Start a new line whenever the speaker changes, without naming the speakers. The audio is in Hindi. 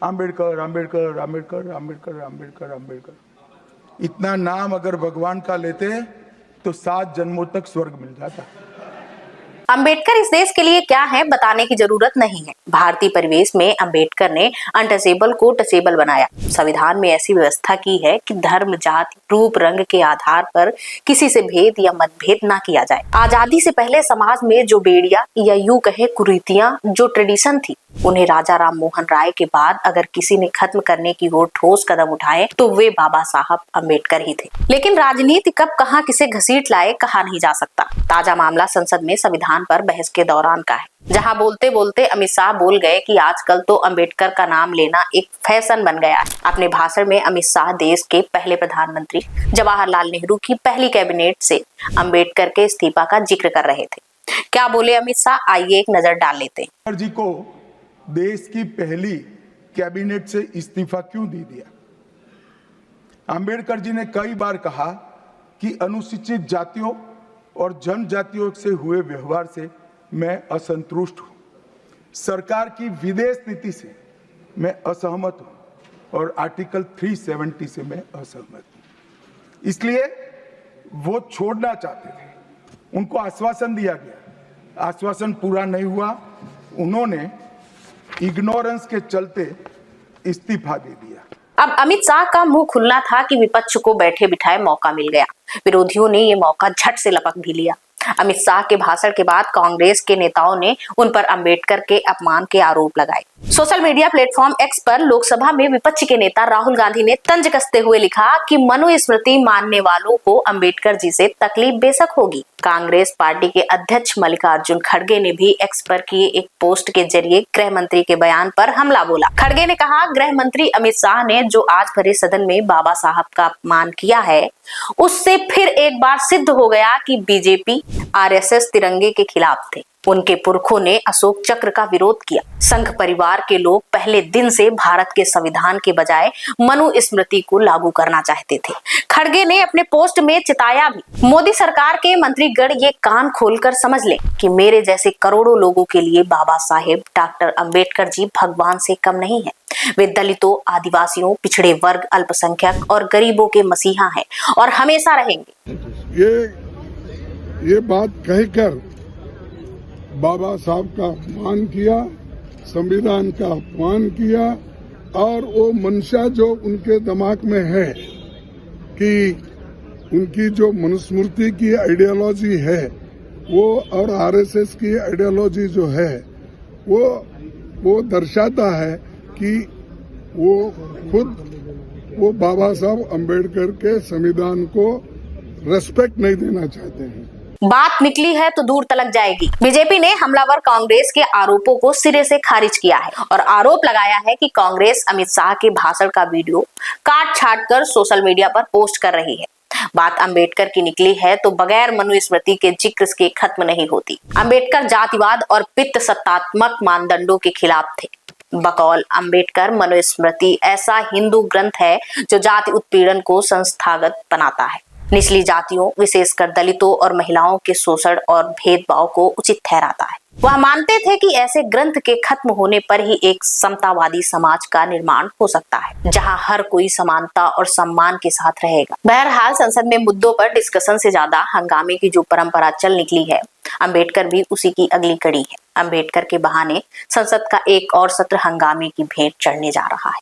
आम्बेडकर आम्बेडकर आम्बेडकर आम्बेडकर आम्बेडकर आम्बेडकर। इतना नाम अगर भगवान का लेते तो 7 जन्मों तक स्वर्ग मिल जाता।
अंबेडकर इस देश के लिए क्या है बताने की जरूरत नहीं है। भारतीय परिवेश में अंबेडकर ने अनटचेबल को टचेबल बनाया। संविधान में ऐसी व्यवस्था की है कि धर्म, जाति, रूप, रंग के आधार पर किसी से भेद या मतभेद ना किया जाए। आजादी से पहले समाज में जो बेड़िया या यूं कहे कुरीतियां, जो ट्रेडिशन थी, उन्हें राजा राम मोहन राय के बाद अगर किसी ने खत्म करने की ओर ठोस कदम उठाए तो वे बाबा साहब अंबेडकर ही थे। लेकिन राजनीति कब कहां किसे घसीट लाए कहा नहीं जा सकता। ताजा मामला संसद में संविधान पर बहस के दौरान का है, जहां बोलते बोलते अमित शाह बोल गए कि आजकल तो अंबेडकर का नाम लेना एक फैशन बन गया है। अपने भाषण में अमित शाह देश के पहले प्रधानमंत्री जवाहरलाल नेहरू की पहली कैबिनेट से अंबेडकर के इस्तीफा का जिक्र कर रहे थे। क्या बोले अमित शाह, आइए एक नजर डाल लेते हैं।
अंबेडकर जी को देश की पहली कैबिनेट से इस्तीफा क्यों दे दिया? अंबेडकर जी ने कई बार कहा कि अनुसूचित जातियों और जनजातियों से हुए व्यवहार से मैं असंतुष्ट हूं। सरकार की विदेश नीति से मैं असहमत हूं और आर्टिकल 370 से मैं असहमत हूं। इसलिए वो छोड़ना चाहते थे। उनको आश्वासन दिया गया, आश्वासन पूरा नहीं हुआ। उन्होंने इग्नोरेंस के चलते इस्तीफा दे दिया।
अब अमित शाह का मुंह खुलना था कि विपक्ष को बैठे बिठाए मौका मिल गया। विरोधियों ने ये मौका झट से लपक भी लिया। अमित शाह के भाषण के बाद कांग्रेस के नेताओं ने उन पर अंबेडकर के अपमान के आरोप लगाए। सोशल मीडिया प्लेटफॉर्म एक्स पर लोकसभा में विपक्ष के नेता राहुल गांधी ने तंज कसते हुए लिखा कि मनुस्मृति मानने वालों को अंबेडकर जी से तकलीफ बेशक होगी। कांग्रेस पार्टी के अध्यक्ष मल्लिकार्जुन खड़गे ने भी एक्स पर किए एक पोस्ट के जरिए गृह मंत्री के बयान पर हमला बोला। खड़गे ने कहा, गृह मंत्री अमित शाह ने जो आज भरे सदन में बाबा साहब का अपमान किया है, उससे फिर एक बार सिद्ध हो गया कि बीजेपी आरएसएस तिरंगे के खिलाफ थे। उनके पुरखों ने अशोक चक्र का विरोध किया। संघ परिवार के लोग पहले दिन से भारत के संविधान के बजाय मनुस्मृति को लागू करना चाहते थे। खड़गे ने अपने पोस्ट में चिताया भी, मोदी सरकार के मंत्रीगण ये कान खोलकर समझ लें कि मेरे जैसे करोड़ों लोगों के लिए बाबा साहेब डॉक्टर अंबेडकर जी भगवान से कम नहीं है। वे दलितों, आदिवासियों, पिछड़े वर्ग, अल्पसंख्यक और गरीबों के मसीहा हैं और हमेशा रहेंगे।
ये बात कहकर बाबा साहब का अपमान किया, संविधान का अपमान किया और वो मंशा जो उनके दिमाग में है कि उनकी जो मनुस्मृति की आइडियोलॉजी है वो और आरएसएस की आइडियोलॉजी जो है वो दर्शाता है कि वो खुद वो बाबा साहब अंबेडकर के संविधान को रेस्पेक्ट नहीं देना चाहते हैं।
बात निकली है तो दूर तलक जाएगी। बीजेपी ने हमलावर कांग्रेस के आरोपों को सिरे से खारिज किया है और आरोप लगाया है कि कांग्रेस अमित शाह के भाषण का वीडियो काट छाट कर सोशल मीडिया पर पोस्ट कर रही है। बात अंबेडकर की निकली है तो बगैर मनुस्मृति के जिक्र के खत्म नहीं होती। अंबेडकर जातिवाद और पित्त सत्तात्मक मानदंडों के खिलाफ थे। बकौल अंबेडकर, मनुस्मृति ऐसा हिंदू ग्रंथ है जो जाति उत्पीड़न को संस्थागत बनाता है। निचली जातियों, विशेषकर दलितों और महिलाओं के शोषण और भेदभाव को उचित ठहराता है। वह मानते थे कि ऐसे ग्रंथ के खत्म होने पर ही एक समतावादी समाज का निर्माण हो सकता है, जहां हर कोई समानता और सम्मान के साथ रहेगा। बहरहाल संसद में मुद्दों पर डिस्कशन से ज्यादा हंगामे की जो परंपरा चल निकली है, अंबेडकर भी उसी की अगली कड़ी है। अंबेडकर के बहाने संसद का एक और सत्र हंगामे की भेंट चढ़ने जा रहा है।